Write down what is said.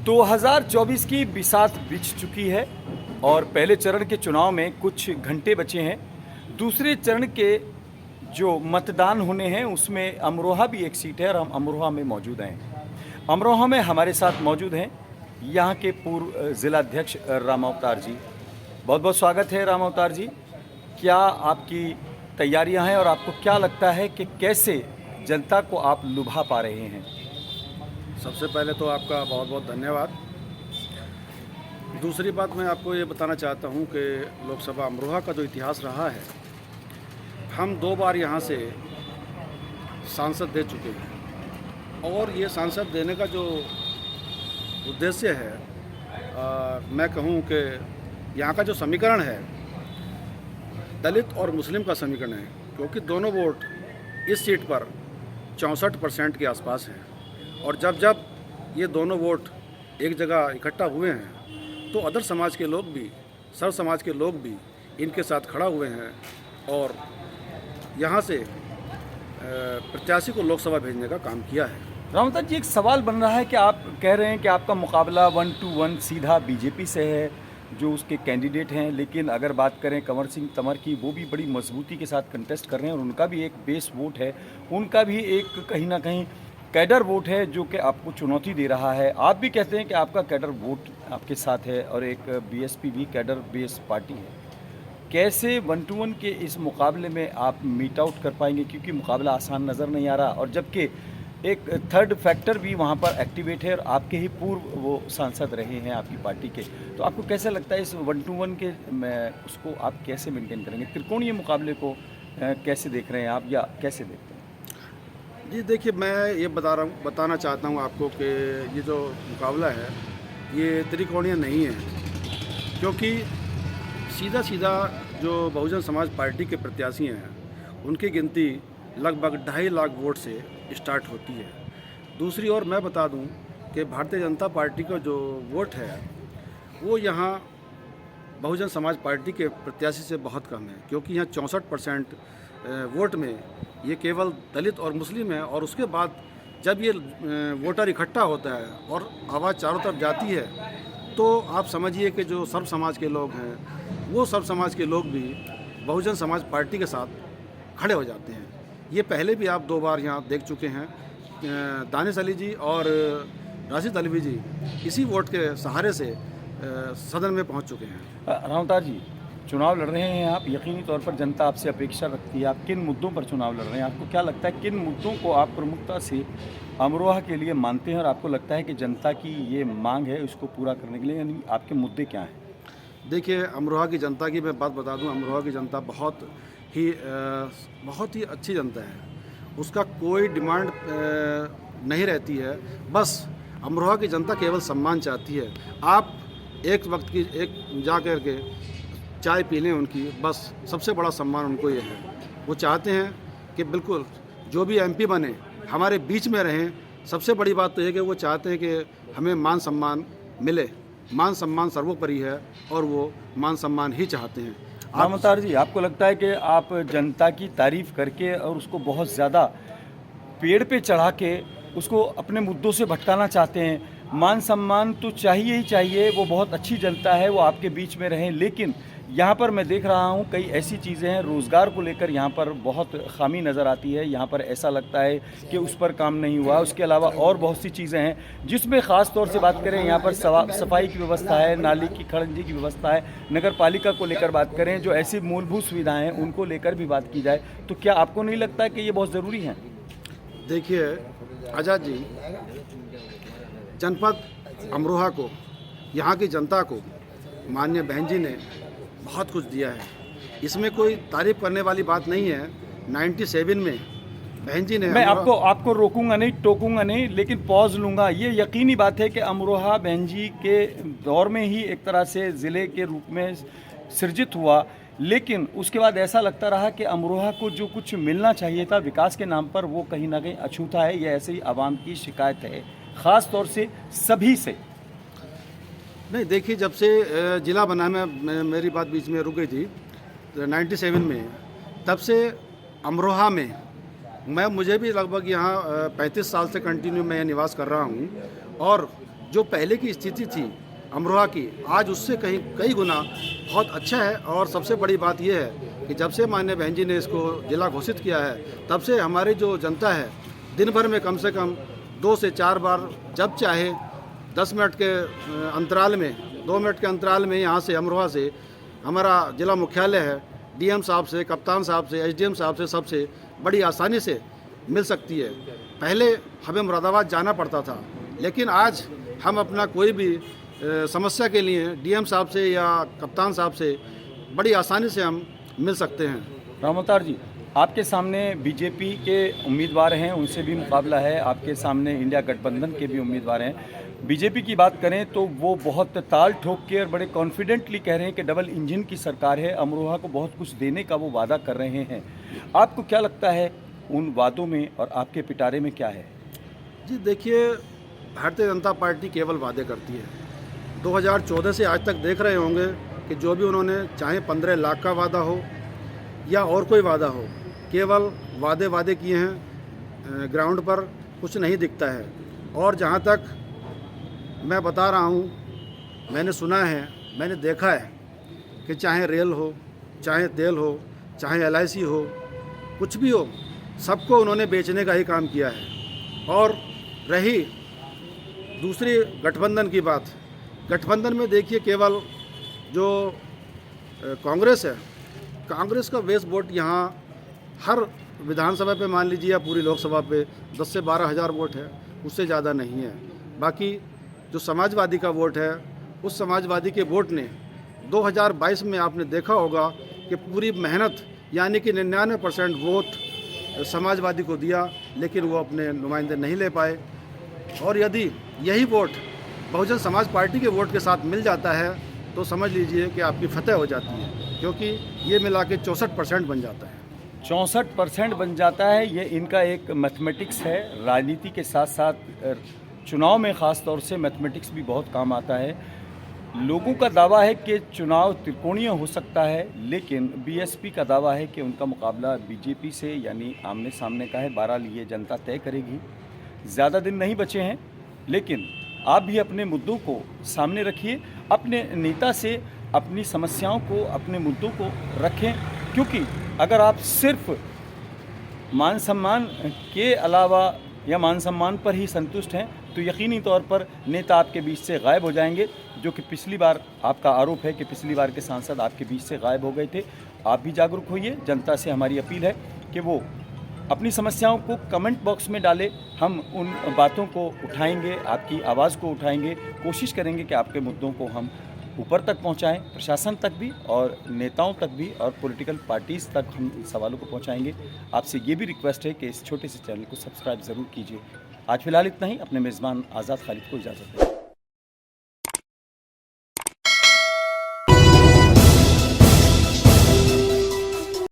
2024 की बिसात बीत चुकी है और पहले चरण के चुनाव में कुछ घंटे बचे हैं। दूसरे चरण के जो मतदान होने हैं उसमें अमरोहा भी एक सीट है और हम अमरोहा में मौजूद हैं। अमरोहा में हमारे साथ मौजूद हैं यहाँ के पूर्व जिलाध्यक्ष राम अवतार जी। बहुत बहुत स्वागत है राम अवतार जी। क्या आपकी तैयारियां हैं और आपको क्या लगता है कि कैसे जनता को आप लुभा पा रहे हैं? सबसे पहले तो आपका बहुत बहुत धन्यवाद। दूसरी बात मैं आपको ये बताना चाहता हूँ कि लोकसभा अमरोहा का जो इतिहास रहा है, हम 2 बार यहाँ से सांसद दे चुके हैं और ये सांसद देने का जो उद्देश्य है, मैं कहूँ कि यहाँ का जो समीकरण है दलित और मुस्लिम का समीकरण है, क्योंकि दोनों वोट इस सीट पर 64% के आसपास हैं और जब जब ये दोनों वोट एक जगह इकट्ठा हुए हैं तो अदर समाज के लोग भी, सर्व समाज के लोग भी इनके साथ खड़ा हुए हैं और यहाँ से प्रत्याशी को लोकसभा भेजने का काम किया है। रामता जी, एक सवाल बन रहा है कि आप कह रहे हैं कि आपका मुकाबला 1 to 1 सीधा बीजेपी से है जो उसके कैंडिडेट हैं, लेकिन अगर बात करें कंवर सिंह तंवर की, वो भी बड़ी मजबूती के साथ कंटेस्ट कर रहे हैं और उनका भी एक बेस वोट है, उनका भी एक कहीं ना कहीं कैडर वोट है जो कि आपको चुनौती दे रहा है। आप भी कहते हैं कि आपका कैडर वोट आपके साथ है और एक बीएसपी भी कैडर बेस पार्टी है। कैसे 1 to 1 के इस मुकाबले में आप मीट आउट कर पाएंगे, क्योंकि मुकाबला आसान नज़र नहीं आ रहा और जबकि एक थर्ड फैक्टर भी वहाँ पर एक्टिवेट है और आपके ही पूर्व वो सांसद रहे हैं आपकी पार्टी के, तो आपको कैसे लगता है इस 1 to 1 के उसको आप कैसे मेंटेन करेंगे? त्रिकोणीय मुकाबले को कैसे देख रहे हैं आप या कैसे देखते हैं? जी देखिए, मैं ये बताना चाहता हूँ आपको कि ये जो मुकाबला है ये त्रिकोणीय नहीं है, क्योंकि सीधा सीधा जो बहुजन समाज पार्टी के प्रत्याशी हैं उनकी गिनती लगभग 2.5 लाख वोट से स्टार्ट होती है। दूसरी ओर मैं बता दूं कि भारतीय जनता पार्टी का जो वोट है वो यहाँ बहुजन समाज पार्टी के प्रत्याशी से बहुत कम है, क्योंकि यहाँ 64% वोट में ये केवल दलित और मुस्लिम है और उसके बाद जब ये वोटर इकट्ठा होता है और आवाज़ चारों तरफ जाती है तो आप समझिए कि जो सर्व समाज के लोग हैं वो सर्व समाज के लोग भी बहुजन समाज पार्टी के साथ खड़े हो जाते हैं। ये पहले भी आप 2 बार यहाँ देख चुके हैं। दानिश अली जी और राशिद अलवी जी इसी वोट के सहारे से सदन में पहुँच चुके हैं। रामतार जी, चुनाव लड़ रहे हैं आप, यकीनी तौर पर जनता आपसे अपेक्षा रखती है। आप किन मुद्दों पर चुनाव लड़ रहे हैं? आपको क्या लगता है किन मुद्दों को आप प्रमुखता से अमरोहा के लिए मानते हैं और आपको लगता है कि जनता की ये मांग है उसको पूरा करने के लिए, यानी आपके मुद्दे क्या हैं? देखिए, अमरोहा की जनता की मैं बात बता दूं, अमरोहा की जनता बहुत ही अच्छी जनता है। उसका कोई डिमांड नहीं रहती है, बस अमरोहा की जनता केवल सम्मान चाहती है। आप एक वक्त की जा कर के चाय पी लें उनकी, बस सबसे बड़ा सम्मान उनको ये है। वो चाहते हैं कि बिल्कुल जो भी एमपी बने हमारे बीच में रहें। सबसे बड़ी बात तो ये कि वो चाहते हैं कि हमें मान सम्मान मिले। मान सम्मान सर्वोपरि है और वो मान सम्मान ही चाहते हैं। राम अवतार जी, आपको लगता है कि आप जनता की तारीफ करके और उसको बहुत ज़्यादा पेड़ पे चढ़ा के उसको अपने मुद्दों से भटकाना चाहते हैं? मान सम्मान तो चाहिए ही चाहिए, वो बहुत अच्छी जनता है, वो आपके बीच में रहें, लेकिन यहाँ पर मैं देख रहा हूँ कई ऐसी चीज़ें हैं, रोज़गार को लेकर यहाँ पर बहुत खामी नज़र आती है। यहाँ पर ऐसा लगता है कि उस पर काम नहीं हुआ। उसके अलावा और बहुत सी चीज़ें हैं जिसमें ख़ास तौर से बात करें, यहाँ पर सफाई की व्यवस्था है, नाली की खड़ंजी की व्यवस्था है, नगर पालिका को लेकर बात करें, जो ऐसी मूलभूत सुविधाएँ हैं उनको लेकर भी बात की जाए, तो क्या आपको नहीं लगता है कि ये बहुत ज़रूरी है? देखिए आज़ाद जी, जनपद अमरोहा को, यहाँ की जनता को माननीय बहन जी ने बहुत कुछ दिया है। इसमें कोई तारीफ करने वाली बात नहीं है। 97 में बहन जी ने, मैं आपको रोकूंगा नहीं, टोकूंगा नहीं, लेकिन पॉज लूंगा। ये यकीनी बात है कि अमरोहा बहन जी के दौर में ही एक तरह से ज़िले के रूप में सृजित हुआ, लेकिन उसके बाद ऐसा लगता रहा कि अमरोहा को जो कुछ मिलना चाहिए था विकास के नाम पर, वो कहीं ना कहीं अछूता है। ये ऐसे ही आवाम की शिकायत है, ख़ास तौर से सभी से। नहीं, देखिए, जब से ज़िला बना, मेरी बात बीच में रुक गई थी 97 में, तब से अमरोहा में मुझे भी लगभग यहाँ 35 साल से कंटिन्यू मैं निवास कर रहा हूँ और जो पहले की स्थिति थी अमरोहा की, आज उससे कई गुना बहुत अच्छा है। और सबसे बड़ी बात यह है कि जब से माननीय बहन जी ने इसको जिला घोषित किया है, तब से हमारी जो जनता है दिन भर में कम से कम 2 से 4 बार जब चाहे 10 मिनट के अंतराल में, 2 मिनट के अंतराल में यहाँ से अमरोहा से हमारा जिला मुख्यालय है, डीएम साहब से, कप्तान साहब से, एसडीएम साहब से, सबसे बड़ी आसानी से मिल सकती है। पहले हमें मुरादाबाद जाना पड़ता था, लेकिन आज हम अपना कोई भी समस्या के लिए डीएम साहब से या कप्तान साहब से बड़ी आसानी से हम मिल सकते हैं। रामअवतार जी, आपके सामने बीजेपी के उम्मीदवार हैं, उनसे भी मुकाबला है, आपके सामने इंडिया गठबंधन के भी उम्मीदवार हैं। बीजेपी की बात करें तो वो बहुत ताल ठोक के और बड़े कॉन्फिडेंटली कह रहे हैं कि डबल इंजन की सरकार है, अमरोहा को बहुत कुछ देने का वो वादा कर रहे हैं। आपको क्या लगता है उन वादों में और आपके पिटारे में क्या है? जी देखिए, भारतीय जनता पार्टी केवल वादे करती है। 2014 से आज तक देख रहे होंगे कि जो भी उन्होंने, चाहे 15 लाख का वादा हो या और कोई वादा हो, केवल वादे किए हैं, ग्राउंड पर कुछ नहीं दिखता है। और जहाँ तक मैं बता रहा हूँ, मैंने सुना है, मैंने देखा है कि चाहे रेल हो, चाहे तेल हो, चाहे LIC हो, कुछ भी हो, सबको उन्होंने बेचने का ही काम किया है। और रही दूसरी गठबंधन की बात, गठबंधन में देखिए केवल जो कांग्रेस है, कांग्रेस का बेस वोट यहाँ हर विधानसभा पे मान लीजिए या पूरी लोकसभा पे 10 से 12 हज़ार वोट है, उससे ज़्यादा नहीं है। बाकी जो समाजवादी का वोट है, उस समाजवादी के वोट ने 2022 में आपने देखा होगा कि पूरी मेहनत यानी कि 99% वोट समाजवादी को दिया, लेकिन वो अपने नुमाइंदे नहीं ले पाए। और यदि यही वोट बहुजन समाज पार्टी के वोट के साथ मिल जाता है तो समझ लीजिए कि आपकी फतह हो जाती है, क्योंकि ये मिला के 64% बन जाता है। 64% बन जाता है। ये इनका एक मैथमेटिक्स है। राजनीति के साथ साथ चुनाव में ख़ास तौर से मैथमेटिक्स भी बहुत काम आता है। लोगों का दावा है कि चुनाव त्रिकोणीय हो सकता है, लेकिन बीएसपी का दावा है कि उनका मुकाबला बीजेपी से यानी आमने सामने का है। 12 लिए जनता तय करेगी। ज़्यादा दिन नहीं बचे हैं, लेकिन आप भी अपने मुद्दों को सामने रखिए, अपने नेता से अपनी समस्याओं को, अपने मुद्दों को रखें, क्योंकि अगर आप सिर्फ मान सम्मान के अलावा या मान सम्मान पर ही संतुष्ट हैं तो यकीनी तौर पर नेता आपके बीच से गायब हो जाएंगे, जो कि पिछली बार आपका आरोप है कि पिछली बार के सांसद आपके बीच से गायब हो गए थे। आप भी जागरूक होइए। जनता से हमारी अपील है कि वो अपनी समस्याओं को कमेंट बॉक्स में डालें। हम उन बातों को उठाएंगे, आपकी आवाज़ को उठाएंगे, कोशिश करेंगे कि आपके मुद्दों को हम ऊपर तक पहुंचाएं, प्रशासन तक भी और नेताओं तक भी और पॉलिटिकल पार्टीज़ तक हम इन सवालों को पहुंचाएंगे। आपसे ये भी रिक्वेस्ट है कि इस छोटे से चैनल को सब्सक्राइब ज़रूर कीजिए। आज फिलहाल इतना ही। अपने मेज़बान आज़ाद खालिद को इजाज़त दें।